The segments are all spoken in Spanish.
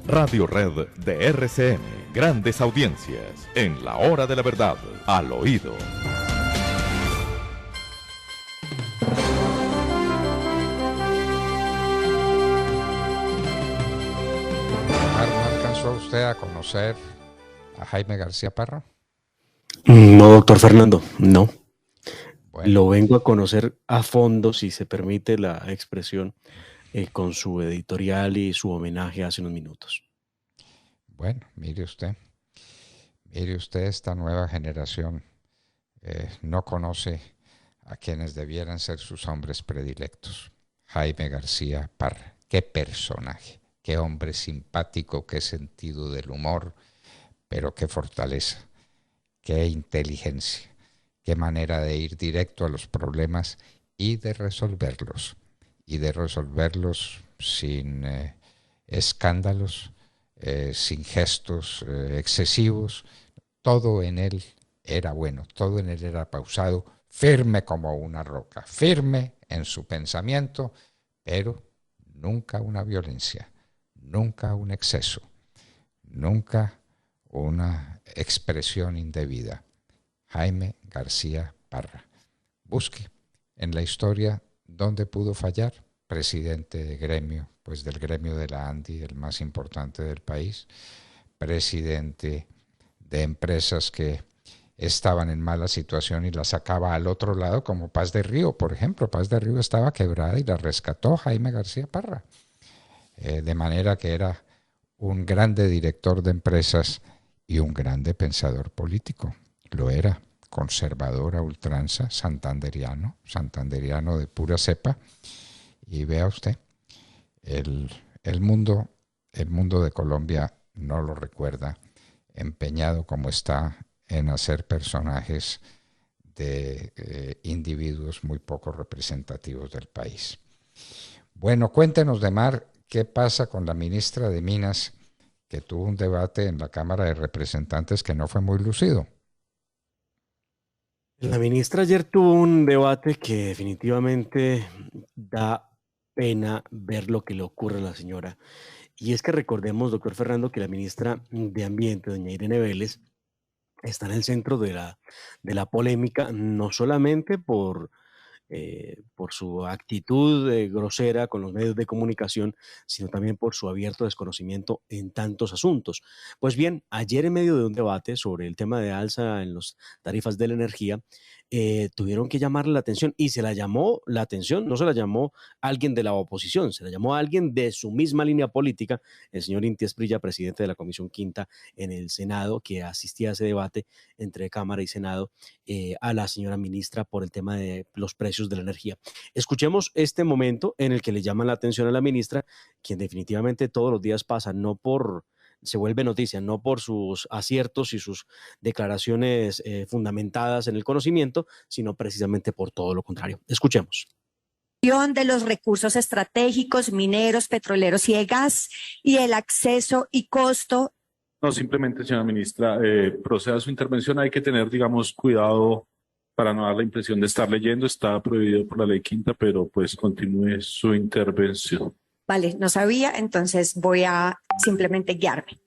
Radio Red de RCN. Grandes audiencias en la hora de la verdad, al oído. ¿No alcanzó usted a conocer a Jaime García Parra? No, doctor Fernando, no. Bueno, Lo vengo a conocer a fondo, si se permite la expresión, con su editorial y su homenaje hace unos minutos. bueno, mire usted, esta nueva generación no conoce a quienes debieran ser sus hombres predilectos. Jaime García Parra, qué personaje, qué hombre simpático, qué sentido del humor, pero qué fortaleza, qué inteligencia, qué manera de ir directo a los problemas y de resolverlos sin escándalos, sin gestos excesivos. Todo en él era bueno, todo en él era pausado, firme como una roca, firme en su pensamiento, pero nunca una violencia, nunca un exceso, nunca una expresión indebida. Jaime García Parra. Busque en la historia dónde pudo fallar. Presidente de gremio, pues del gremio de la ANDI, el más importante del país, presidente de empresas que estaban en mala situación y la sacaba al otro lado, como Paz de Río, por ejemplo. Paz de Río estaba quebrada y la rescató Jaime García Parra. De manera que era un grande director de empresas y un grande pensador político. Lo era, conservador a ultranza, santanderiano de pura cepa. Y vea usted, el mundo de Colombia no lo recuerda, empeñado como está en hacer personajes de individuos muy poco representativos del país. Bueno, cuéntenos, Demar, ¿qué pasa con la ministra de Minas, que tuvo un debate en la Cámara de Representantes que no fue muy lucido? La ministra ayer tuvo un debate que definitivamente da pena ver lo que le ocurre a la señora. Y es que recordemos, doctor Fernando, que la ministra de Ambiente, doña Irene Vélez, está en el centro de la polémica, no solamente por su actitud grosera con los medios de comunicación, sino también por su abierto desconocimiento en tantos asuntos. Pues bien, ayer en medio de un debate sobre el tema de alza en las tarifas de la energía, tuvieron que llamarle la atención y se la llamó la atención, no se la llamó alguien de la oposición, se la llamó a alguien de su misma línea política, el señor Inti Esprilla, presidente de la Comisión Quinta en el Senado, que asistía a ese debate entre Cámara y Senado, a la señora ministra por el tema de los precios de la energía. Escuchemos este momento en el que le llaman la atención a la ministra, quien definitivamente todos los días pasa, se vuelve noticia, no por sus aciertos y sus declaraciones fundamentadas en el conocimiento, sino precisamente por todo lo contrario. Escuchemos. De los recursos estratégicos, mineros, petroleros y de gas, y el acceso y costo. No, simplemente, señora ministra, proceda a su intervención. Hay que tener, digamos, cuidado para no dar la impresión de estar leyendo. Está prohibido por la ley quinta, pero pues continúe su intervención. Vale, no sabía, entonces voy a simplemente guiarme.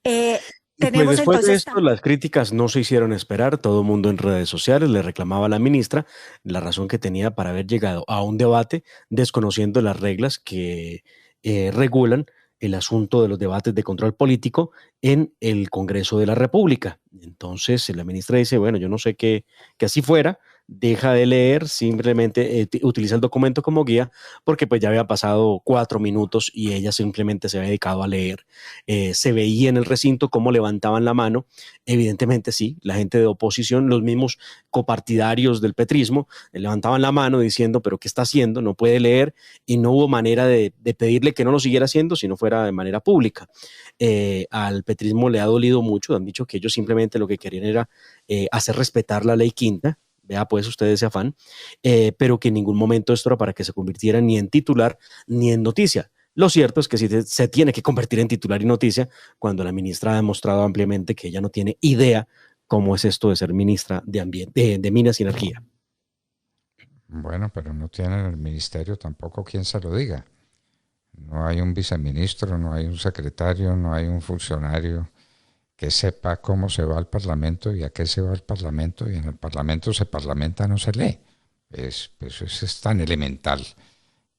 Pues Tenemos después de entonces esto, las críticas no se hicieron esperar. Todo el mundo en redes sociales le reclamaba a la ministra la razón que tenía para haber llegado a un debate desconociendo las reglas que regulan el asunto de los debates de control político en el Congreso de la República. Entonces la ministra dice, bueno, yo no sé que así fuera, deja de leer, simplemente utiliza el documento como guía, porque pues ya había pasado 4 minutos y ella simplemente se había dedicado a leer. Se veía en el recinto cómo levantaban la mano, evidentemente sí, la gente de oposición, los mismos copartidarios del petrismo, levantaban la mano diciendo, pero ¿qué está haciendo? No puede leer, y no hubo manera de pedirle que no lo siguiera haciendo si no fuera de manera pública. Al petrismo le ha dolido mucho, han dicho que ellos simplemente lo que querían era hacer respetar la ley quinta. Vea pues usted ese afán, pero que en ningún momento esto era para que se convirtiera ni en titular ni en noticia. Lo cierto es que sí se tiene que convertir en titular y noticia cuando la ministra ha demostrado ampliamente que ella no tiene idea cómo es esto de ser ministra de Ambiente, de Minas y Energía. Bueno, pero no tienen el ministerio tampoco quien se lo diga. No hay un viceministro, no hay un secretario, no hay un funcionario que sepa cómo se va al Parlamento y a qué se va al Parlamento, y en el Parlamento se parlamenta, no se lee. Pues es tan elemental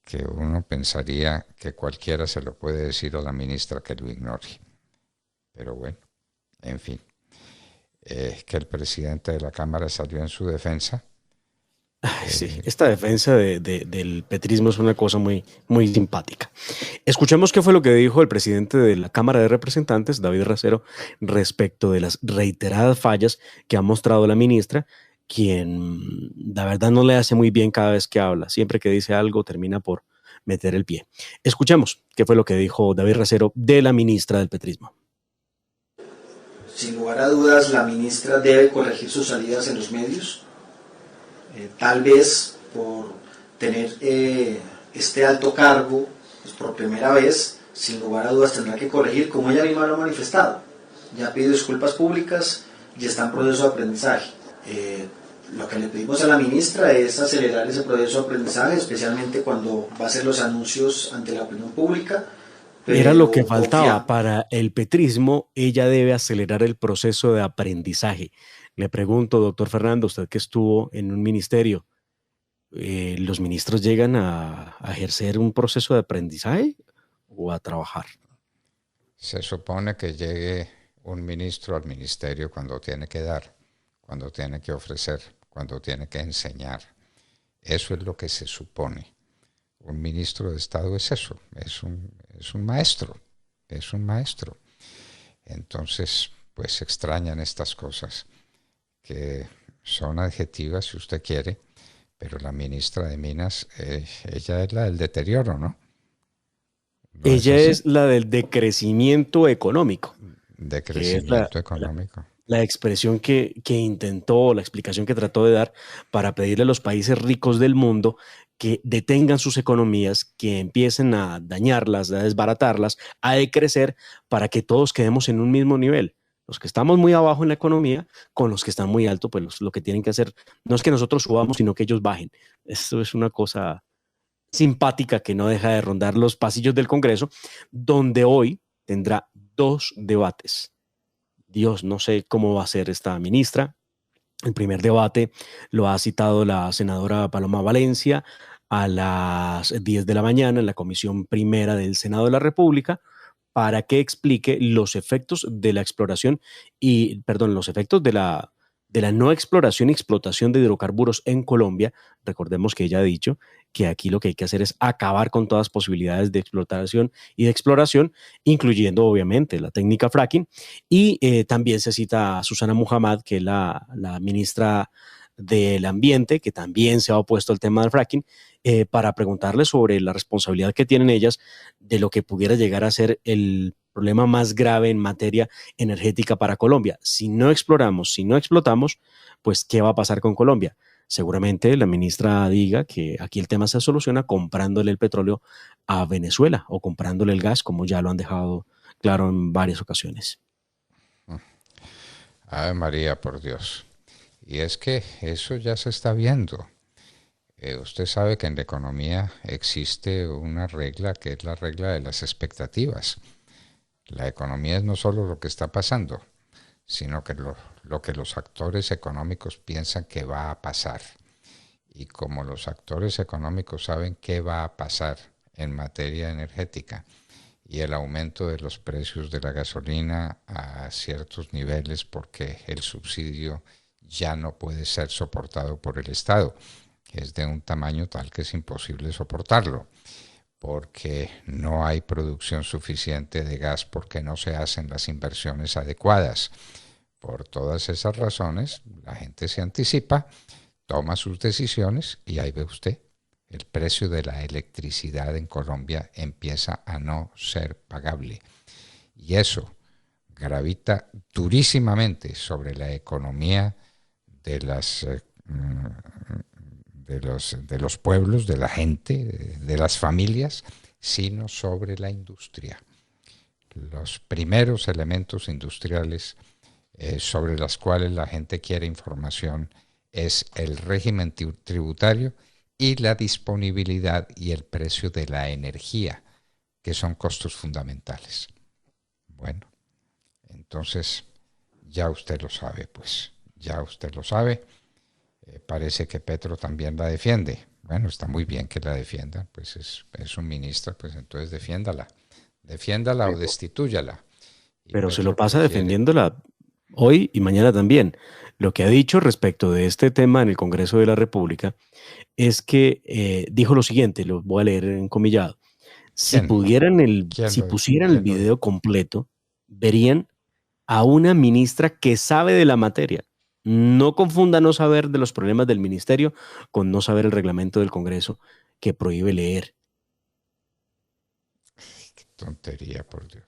que uno pensaría que cualquiera se lo puede decir a la ministra que lo ignore. Pero bueno, en fin, que el presidente de la Cámara salió en su defensa. Ay, sí, esta defensa del petrismo es una cosa muy, muy simpática. Escuchemos qué fue lo que dijo el presidente de la Cámara de Representantes, David Racero, respecto de las reiteradas fallas que ha mostrado la ministra, quien la verdad no le hace muy bien cada vez que habla. Siempre que dice algo termina por meter el pie. Escuchemos qué fue lo que dijo David Racero de la ministra del petrismo. Sin lugar a dudas, la ministra debe corregir sus salidas en los medios. Tal vez por tener este alto cargo, pues por primera vez, sin lugar a dudas tendrá que corregir, como ella misma lo ha manifestado. Ya pidió disculpas públicas y está en proceso de aprendizaje. Lo que le pedimos a la ministra es acelerar ese proceso de aprendizaje, especialmente cuando va a hacer los anuncios ante la opinión pública. Era lo que faltaba para el petrismo. Ella debe acelerar el proceso de aprendizaje. Le pregunto, doctor Fernando, usted que estuvo en un ministerio, ¿los ministros llegan a ejercer un proceso de aprendizaje o a trabajar? Se supone que llegue un ministro al ministerio cuando tiene que dar, cuando tiene que ofrecer, cuando tiene que enseñar. Eso es lo que se supone. Un ministro de Estado es eso, es un maestro, es un maestro. Entonces, pues se extrañan estas cosas, que son adjetivas si usted quiere, pero la ministra de Minas, ella es la del deterioro, ¿no? ¿No ella es la del decrecimiento económico. Decrecimiento económico. La expresión que intentó, la explicación que trató de dar para pedirle a los países ricos del mundo que detengan sus economías, que empiecen a dañarlas, a desbaratarlas, a decrecer, para que todos quedemos en un mismo nivel. Los que estamos muy abajo en la economía, con los que están muy alto, pues lo que tienen que hacer no es que nosotros subamos, sino que ellos bajen. Esto es una cosa simpática que no deja de rondar los pasillos del Congreso, donde hoy tendrá 2 debates. Dios, no sé cómo va a ser esta ministra. El primer debate lo ha citado la senadora Paloma Valencia a las 10 de la mañana en la Comisión Primera del Senado de la República, para que explique los efectos de la exploración los efectos de la no exploración y explotación de hidrocarburos en Colombia. Recordemos que ella ha dicho que aquí lo que hay que hacer es acabar con todas las posibilidades de explotación y de exploración, incluyendo obviamente la técnica fracking. Y también se cita a Susana Muhammad, que es la ministra del Ambiente, que también se ha opuesto al tema del fracking, para preguntarle sobre la responsabilidad que tienen ellas de lo que pudiera llegar a ser el problema más grave en materia energética para Colombia. Si no exploramos, si no explotamos, pues ¿qué va a pasar con Colombia? Seguramente la ministra diga que aquí el tema se soluciona comprándole el petróleo a Venezuela o comprándole el gas, como ya lo han dejado claro en varias ocasiones. Ave María, por Dios. Y es que eso ya se está viendo. Usted sabe que en la economía existe una regla que es la regla de las expectativas. La economía es no solo lo que está pasando, sino que lo que los actores económicos piensan que va a pasar. Y como los actores económicos saben qué va a pasar en materia energética y el aumento de los precios de la gasolina a ciertos niveles porque el subsidio ya no puede ser soportado por el Estado, que es de un tamaño tal que es imposible soportarlo, porque no hay producción suficiente de gas, porque no se hacen las inversiones adecuadas. Por todas esas razones, la gente se anticipa, toma sus decisiones y ahí ve usted, el precio de la electricidad en Colombia empieza a no ser pagable. Y eso gravita durísimamente sobre la economía de los pueblos, de la gente, de las familias, sino sobre la industria. Los primeros elementos industriales sobre los cuales la gente quiere información es el régimen tributario y la disponibilidad y el precio de la energía, que son costos fundamentales. Bueno, entonces ya usted lo sabe, pues, ya usted lo sabe. Parece que Petro también la defiende. Bueno, está muy bien que la defienda, pues es su ministra, pues entonces defiéndala. Defiéndala o destitúyala. Y Pero se Petro lo pasa prefiere. defendiéndola hoy y mañana también. Lo que ha dicho respecto de este tema en el Congreso de la República es que dijo lo siguiente, lo voy a leer encomillado. Si ¿Quién? si ¿Quién pusieran el lo dijo? video completo, verían a una ministra que sabe de la materia. No confunda no saber de los problemas del ministerio con no saber el reglamento del Congreso que prohíbe leer. Qué tontería, por Dios.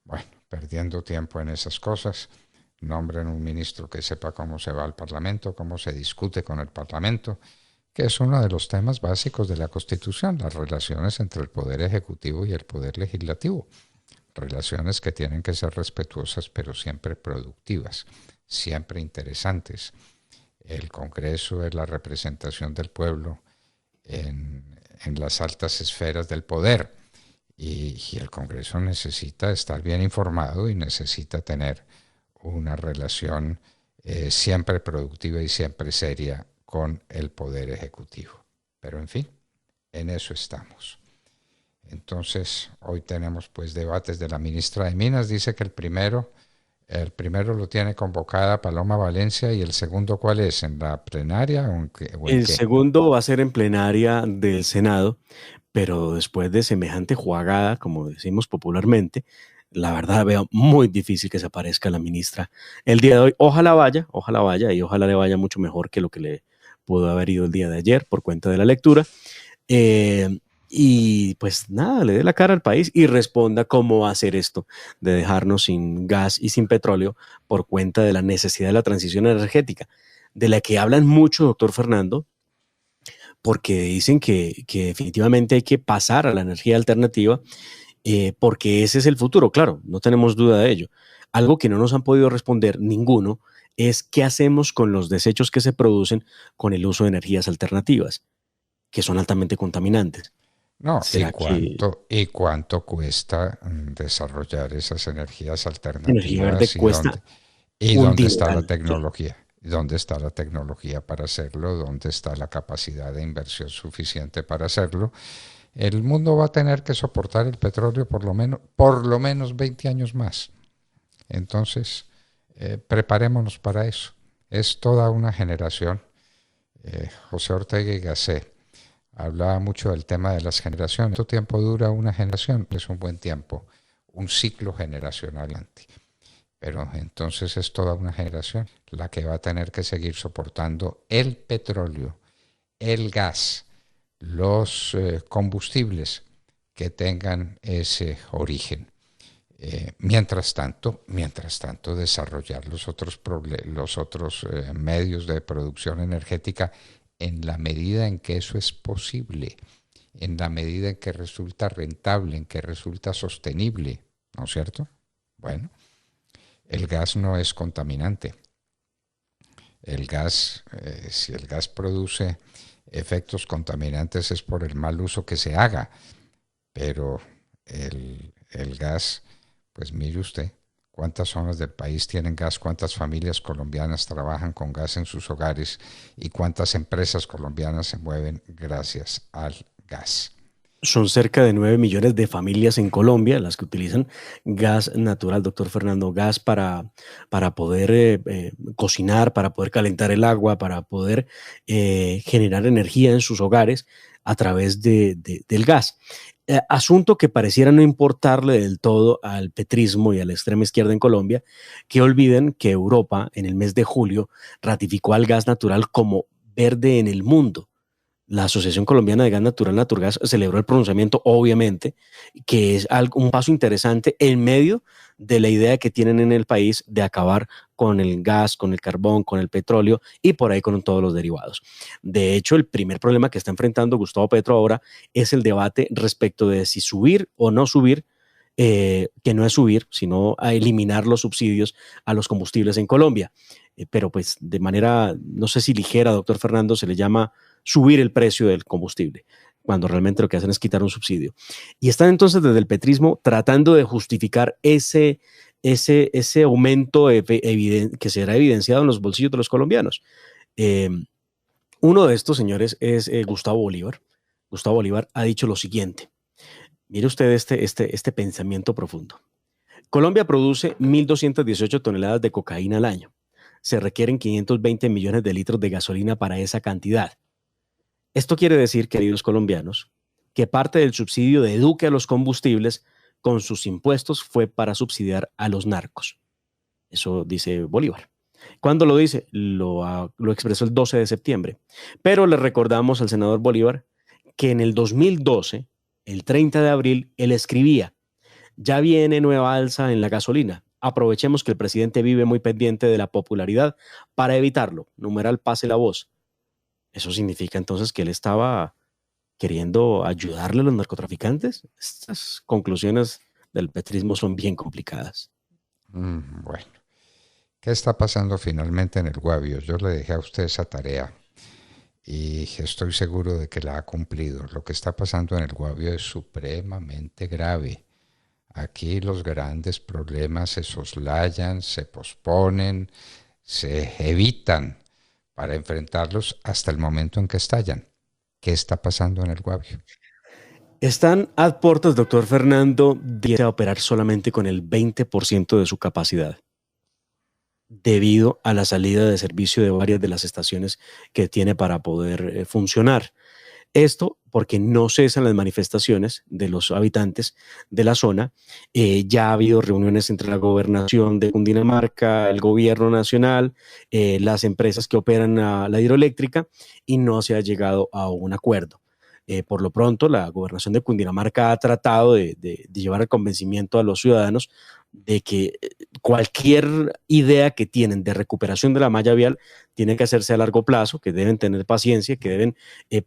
Bueno, perdiendo tiempo en esas cosas, nombren un ministro que sepa cómo se va al Parlamento, cómo se discute con el Parlamento, que es uno de los temas básicos de la Constitución, las relaciones entre el Poder Ejecutivo y el Poder Legislativo. Relaciones que tienen que ser respetuosas, pero siempre productivas, siempre interesantes. El Congreso es la representación del pueblo en las altas esferas del poder. Y el Congreso necesita estar bien informado y necesita tener una relación siempre productiva y siempre seria con el Poder Ejecutivo. Pero en fin, en eso estamos. Entonces, hoy tenemos pues debates de la ministra de Minas. Dice que el primero lo tiene convocada Paloma Valencia y el segundo, ¿cuál es? ¿En la plenaria o en qué? El segundo va a ser en plenaria del Senado, pero después de semejante jugada, como decimos popularmente, la verdad veo muy difícil que se aparezca la ministra el día de hoy. Ojalá vaya y ojalá le vaya mucho mejor que lo que le pudo haber ido el día de ayer por cuenta de la lectura. Y pues nada, le dé la cara al país y responda cómo va a hacer esto de dejarnos sin gas y sin petróleo por cuenta de la necesidad de la transición energética, de la que hablan mucho, doctor Fernando, porque dicen que definitivamente hay que pasar a la energía alternativa, porque ese es el futuro, claro, no tenemos duda de ello. Algo que no nos han podido responder ninguno es qué hacemos con los desechos que se producen con el uso de energías alternativas, que son altamente contaminantes. No, ¿Será ¿y cuánto cuesta desarrollar esas energías energía verde alternativas cuesta y un dónde está la dineral? tecnología? ¿Dónde está la tecnología para hacerlo? ¿Dónde está la capacidad de inversión suficiente para hacerlo? El mundo va a tener que soportar el petróleo por lo menos 20 años más. Entonces, preparémonos para eso. Es toda una generación. José Ortega y Gasset hablaba mucho del tema de las generaciones. ¿Cuánto tiempo dura una generación? Es un buen tiempo, un ciclo generacional. Pero entonces es toda una generación la que va a tener que seguir soportando el petróleo, el gas, los combustibles que tengan ese origen. Mientras tanto, desarrollar los otros medios de producción energética en la medida en que eso es posible, en la medida en que resulta rentable, en que resulta sostenible, ¿no es cierto? Bueno, el gas no es contaminante. El gas, si el gas produce efectos contaminantes es por el mal uso que se haga, pero el gas, pues mire usted, cuántas zonas del país tienen gas, cuántas familias colombianas trabajan con gas en sus hogares y cuántas empresas colombianas se mueven gracias al gas. Son cerca de 9 millones de familias en Colombia las que utilizan gas natural, doctor Fernando, gas para poder cocinar, para poder calentar el agua, para poder generar energía en sus hogares a través del gas. Asunto que pareciera no importarle del todo al petrismo y a la extrema izquierda en Colombia, que olviden que Europa en el mes de julio ratificó al gas natural como verde en el mundo. La Asociación Colombiana de Gas Natural, Naturgas, celebró el pronunciamiento, obviamente, que es un paso interesante en medio de la idea que tienen en el país de acabar con el gas, con el carbón, con el petróleo y por ahí con todos los derivados. De hecho, el primer problema que está enfrentando Gustavo Petro ahora es el debate respecto de si subir o no subir, que no es subir, sino a eliminar los subsidios a los combustibles en Colombia. Pero pues de manera, no sé si ligera, doctor Fernando, se le llama subir el precio del combustible. cuando realmente lo que hacen es quitar un subsidio. Y están entonces desde el petrismo tratando de justificar ese aumento que será evidenciado en los bolsillos de los colombianos. Uno de estos señores es Gustavo Bolívar. Gustavo Bolívar ha dicho lo siguiente. Mire usted este pensamiento profundo. Colombia produce 1.218 toneladas de cocaína al año. Se requieren 520 millones de litros de gasolina para esa cantidad. Esto quiere decir, queridos colombianos, que parte del subsidio de Duque a los combustibles con sus impuestos fue para subsidiar a los narcos. Eso dice Bolívar. ¿Cuándo lo dice? Lo expresó el 12 de septiembre. Pero le recordamos al senador Bolívar que en el 2012, el 30 de abril, él escribía: ya viene nueva alza en la gasolina. Aprovechemos que el presidente vive muy pendiente de la popularidad para evitarlo. Numeral pase la voz. Eso significa entonces que él estaba queriendo ayudarle a los narcotraficantes. Estas conclusiones del petrismo son bien complicadas. Bueno, ¿qué está pasando finalmente en el Guavio? Yo le dejé a usted esa tarea y estoy seguro de que la ha cumplido. Lo que está pasando en el Guavio es supremamente grave. Aquí los grandes problemas se soslayan, se posponen, se evitan para enfrentarlos hasta el momento en que estallan. ¿Qué está pasando en el Guavio? Están a puertas, doctor Fernando, de operar solamente con el 20% de su capacidad, debido a la salida de servicio de varias de las estaciones que tiene para poder funcionar. Esto porque no cesan las manifestaciones de los habitantes de la zona. Ya ha habido reuniones entre la gobernación de Cundinamarca, el gobierno nacional, las empresas que operan la hidroeléctrica, y no se ha llegado a un acuerdo. Por lo pronto, la gobernación de Cundinamarca ha tratado de llevar al convencimiento a los ciudadanos de que cualquier idea que tienen de recuperación de la malla vial tiene que hacerse a largo plazo, que deben tener paciencia, que deben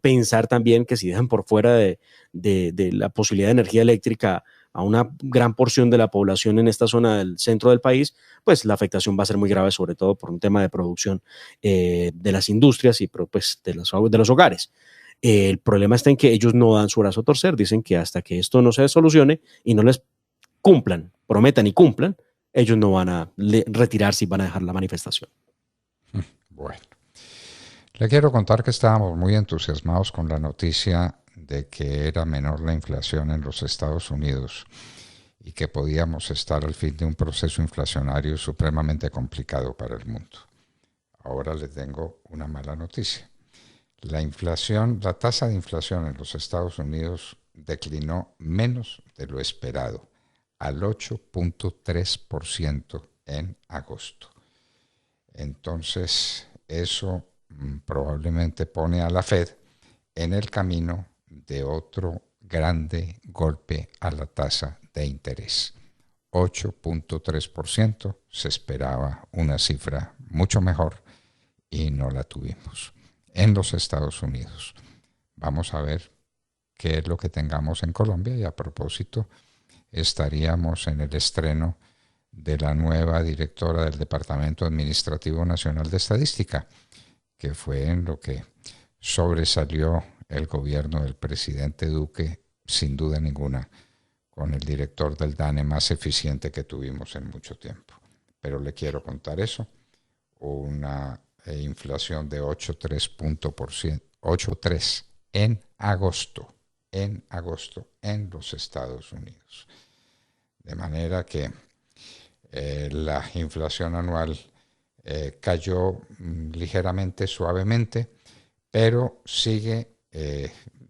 pensar también que si dejan por fuera de la posibilidad de energía eléctrica a una gran porción de la población en esta zona del centro del país, pues la afectación va a ser muy grave, sobre todo por un tema de producción de las industrias y pues, de los hogares. El problema está en que ellos no dan su brazo a torcer, dicen que hasta que esto no se solucione y no les cumplan, prometan y cumplan, ellos no van a retirarse y van a dejar la manifestación. Bueno, le quiero contar que estábamos muy entusiasmados con la noticia de que era menor la inflación en los Estados Unidos y que podíamos estar al fin de un proceso inflacionario supremamente complicado para el mundo. Ahora le tengo una mala noticia. La tasa de inflación en los Estados Unidos declinó menos de lo esperado, al 8.3% en agosto. Entonces, eso probablemente pone a la Fed en el camino de otro grande golpe a la tasa de interés. 8.3%, se esperaba una cifra mucho mejor y no la tuvimos. En los Estados Unidos. Vamos a ver qué es lo que tengamos en Colombia, y a propósito, estaríamos en el estreno de la nueva directora del Departamento Administrativo Nacional de Estadística, que fue en lo que sobresalió el gobierno del presidente Duque, sin duda ninguna, con el director del DANE más eficiente que tuvimos en mucho tiempo. Pero le quiero contar eso, una inflación de 8.3% en agosto en los Estados Unidos. De manera que la inflación anual cayó ligeramente, suavemente, pero sigue,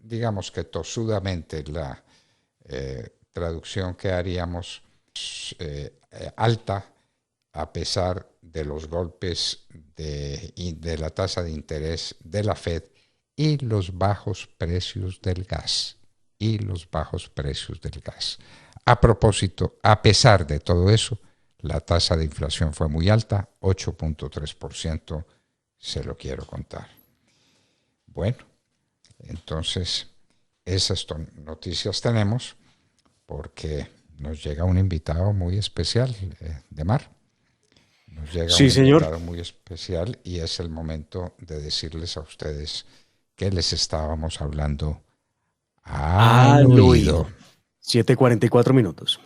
digamos que tosudamente, la traducción que haríamos alta, a pesar de los golpes de la tasa de interés de la Fed y los bajos precios del gas. A propósito, a pesar de todo eso, la tasa de inflación fue muy alta, 8.3%, se lo quiero contar. Bueno, entonces esas noticias tenemos, porque nos llega un invitado muy especial, de Mar. Nos llega un invitado muy especial y es el momento de decirles a ustedes que les estábamos hablando al oído. 7:44 minutos.